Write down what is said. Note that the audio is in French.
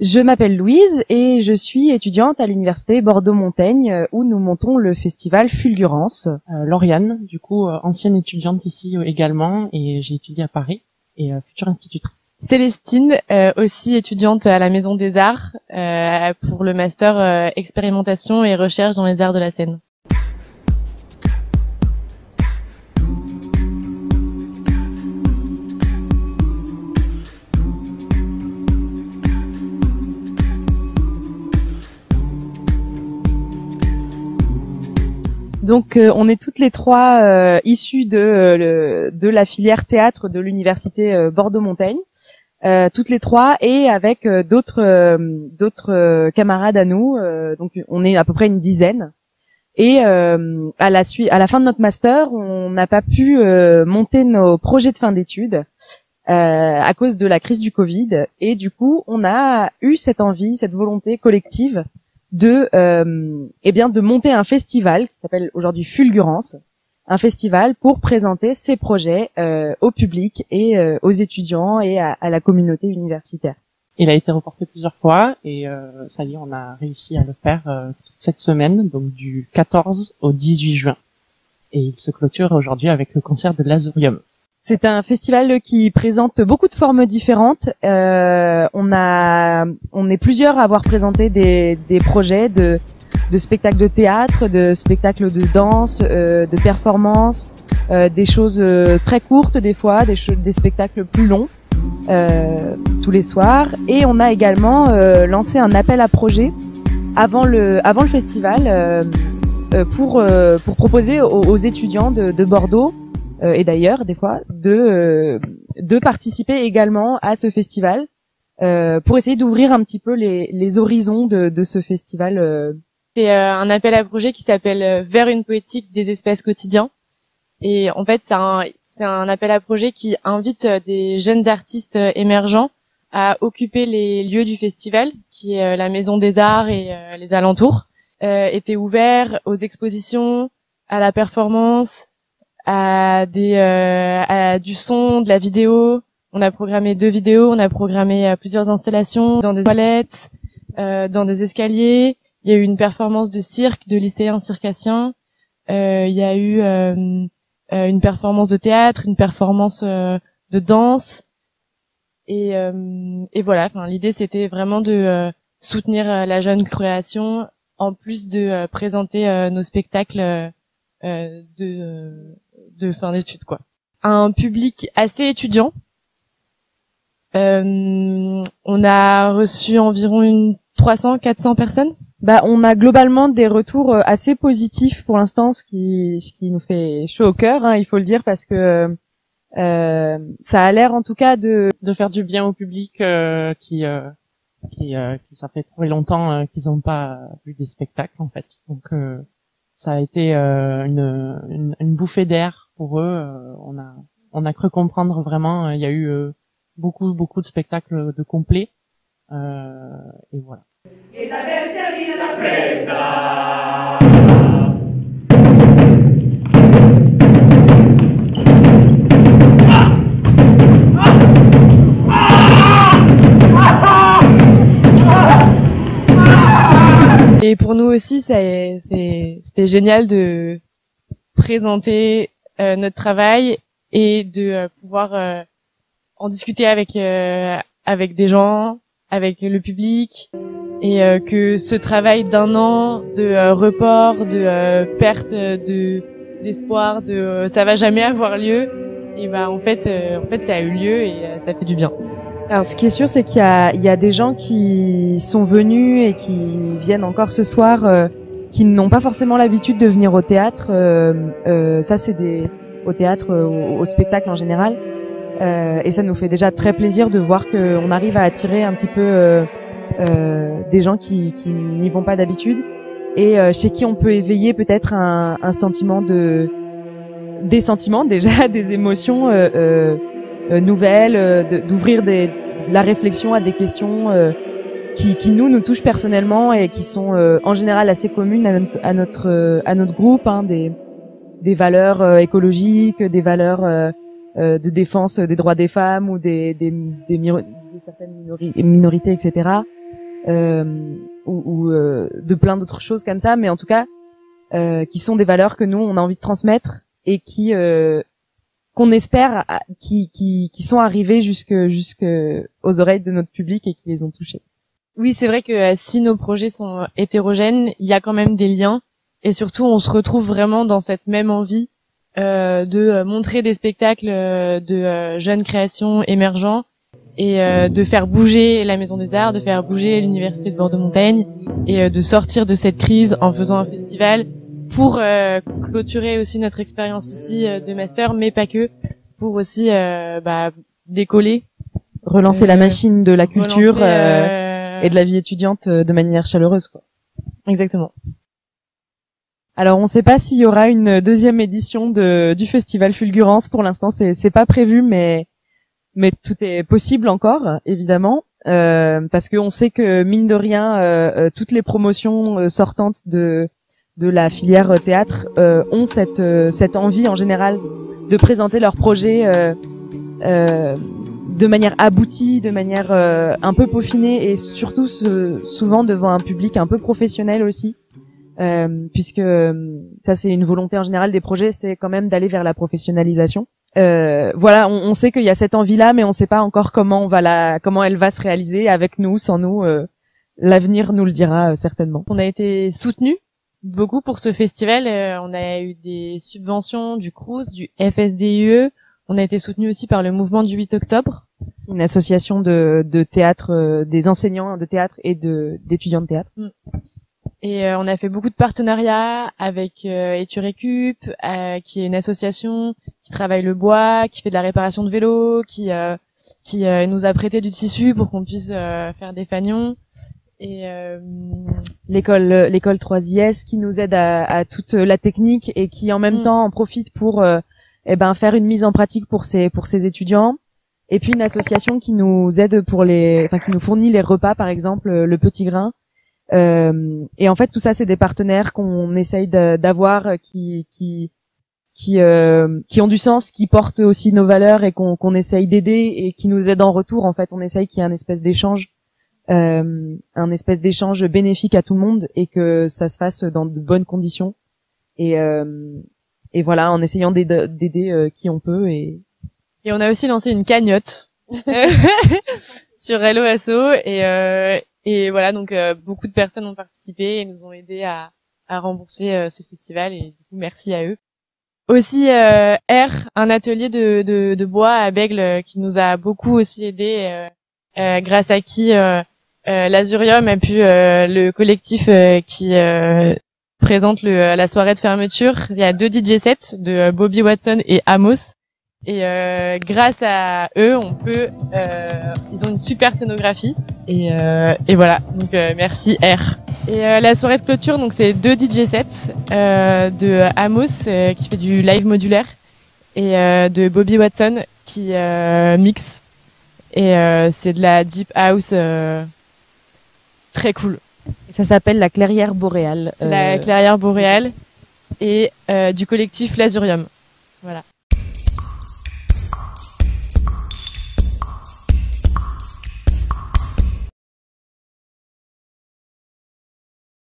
Je m'appelle Louise et je suis étudiante à l'université Bordeaux-Montaigne où nous montons le festival Fulgurance. Lauriane, du coup, ancienne étudiante ici également, et j'ai étudié à Paris et future institutrice. Célestine, aussi étudiante à la Maison des Arts pour le master expérimentation et recherche dans les arts de la scène. Donc on est toutes les trois issues de la filière théâtre de l'université Bordeaux-Montaigne, toutes les trois, et avec d'autres camarades à nous. Donc on est à peu près une dizaine. Et à la fin de notre master, on n'a pas pu monter nos projets de fin d'études à cause de la crise du Covid. Et du coup, on a eu cette envie, cette volonté collective de monter un festival qui s'appelle aujourd'hui Fulgurance, un festival pour présenter ces projets au public et aux étudiants et à la communauté universitaire. Il a été reporté plusieurs fois et ça y est, on a réussi à le faire toute cette semaine, donc du 14 au 18 juin. Et il se clôture aujourd'hui avec le concert de l'Azurium. C'est un festival qui présente beaucoup de formes différentes. On est plusieurs à avoir présenté des projets de spectacles de théâtre, de spectacles de danse, de performances, des choses très courtes des fois, des spectacles plus longs tous les soirs. Et on a également lancé un appel à projets avant le festival pour proposer aux étudiants de Bordeaux et d'ailleurs des fois de participer également à ce festival pour essayer d'ouvrir un petit peu les horizons de ce festival. C'est un appel à projet qui s'appelle Vers une poétique des espaces quotidiens, et en fait c'est un appel à projet qui invite des jeunes artistes émergents à occuper les lieux du festival, qui est la Maison des Arts et les alentours. Était ouvert aux expositions, à la performance, à du son, de la vidéo. On a programmé 2 vidéos, on a programmé plusieurs installations dans des toilettes, dans des escaliers. Il y a eu une performance de cirque, de lycéens circassiens. Il y a eu une performance de théâtre, une performance de danse. Et voilà. Enfin, l'idée c'était vraiment de soutenir la jeune création, en plus de présenter nos spectacles de fin d'études, quoi. Un public assez étudiant. On a reçu environ 300-400 personnes. On a globalement des retours assez positifs pour l'instant, ce qui nous fait chaud au cœur, hein, il faut le dire, parce que ça a l'air en tout cas de faire du bien au public qui ça fait trop longtemps qu'ils n'ont pas vu des spectacles en fait. Donc ça a été une bouffée d'air pour eux. On a cru comprendre vraiment. Il y a eu beaucoup de spectacles de complets et voilà. Et pour nous aussi, c'était génial de présenter notre travail et de pouvoir en discuter avec des gens, avec le public, et que ce travail d'1 an de report, de perte d'espoir, ça va jamais avoir lieu, et en fait ça a eu lieu et ça fait du bien. Alors, ce qui est sûr, c'est qu'il y a des gens qui sont venus et qui viennent encore ce soir, qui n'ont pas forcément l'habitude de venir au théâtre. Ça, c'est au théâtre, au spectacle en général. Et ça nous fait déjà très plaisir de voir qu'on arrive à attirer un petit peu des gens qui n'y vont pas d'habitude et chez qui on peut éveiller peut-être un sentiment des sentiments déjà, des émotions nouvelles, d'ouvrir la réflexion à des questions qui nous touchent personnellement et qui sont en général assez communes à notre groupe, hein, des valeurs écologiques, des valeurs de défense des droits des femmes ou de certaines minorités, etc. ou de plein d'autres choses comme ça, mais en tout cas qui sont des valeurs que nous on a envie de transmettre et qui qu'on espère qui sont arrivées jusque aux oreilles de notre public et qui les ont touchés. Oui, c'est vrai que si nos projets sont hétérogènes, il y a quand même des liens et surtout on se retrouve vraiment dans cette même envie de montrer des spectacles de jeunes créations émergents et de faire bouger la Maison des Arts, de faire bouger l'Université de Bordeaux-Montaigne et de sortir de cette crise en faisant un festival pour clôturer aussi notre expérience ici de master, mais pas que, pour aussi décoller. Relancer la machine de la culture et de la vie étudiante de manière chaleureuse, quoi. Exactement. Alors, on ne sait pas s'il y aura une deuxième édition du festival Fulgurance. Pour l'instant, c'est pas prévu, mais tout est possible encore, évidemment, parce qu'on sait que mine de rien, toutes les promotions sortantes de la filière théâtre ont cette envie en général de présenter leurs projets de manière aboutie, de manière un peu peaufinée et surtout souvent devant un public un peu professionnel aussi. Puisque ça c'est une volonté en général des projets, c'est quand même d'aller vers la professionnalisation. Voilà, on sait qu'il y a cette envie-là, mais on sait pas encore comment elle va se réaliser avec nous, sans nous. L'avenir nous le dira certainement. On a été soutenus beaucoup pour ce festival. On a eu des subventions du Crous, du FSDIE. On a été soutenus aussi par le mouvement du 8 octobre, une association de théâtre, des enseignants de théâtre et d'étudiants de théâtre. Et on a fait beaucoup de partenariats avec Eturecup, qui est une association qui travaille le bois, qui fait de la réparation de vélos, qui nous a prêté du tissu pour qu'on puisse faire des fanions. Et l'école 3IS qui nous aide à toute la technique et qui en même temps en profite pour faire une mise en pratique pour ses étudiants. Et puis une association qui nous aide qui nous fournit les repas, par exemple le Petit Grain. Et en fait tout ça c'est des partenaires qu'on essaye d'avoir qui ont du sens, qui portent aussi nos valeurs et qu'on essaye d'aider et qui nous aident en retour. En fait on essaye qu'il y ait un espèce d'échange bénéfique à tout le monde et que ça se fasse dans de bonnes conditions et voilà, en essayant d'aider qui on peut. Et on a aussi lancé une cagnotte sur Hello Asso et voilà, donc beaucoup de personnes ont participé et nous ont aidés à rembourser ce festival et du coup merci à eux. Aussi R, un atelier de bois à Bègle qui nous a beaucoup aussi aidés, grâce à qui l'Azurium a pu le collectif qui présente la soirée de fermeture. Il y a 2 DJ sets de Bobby Watson et Amos. Et grâce à eux, ils ont une super scénographie. Et voilà, donc merci R. Et la soirée de clôture, donc c'est 2 DJ sets de Amos qui fait du live modulaire et de Bobby Watson qui mixe. Et c'est de la deep house très cool. Et ça s'appelle la Clairière Boréale. C'est la Clairière Boréale et du collectif L'Azurium. Voilà.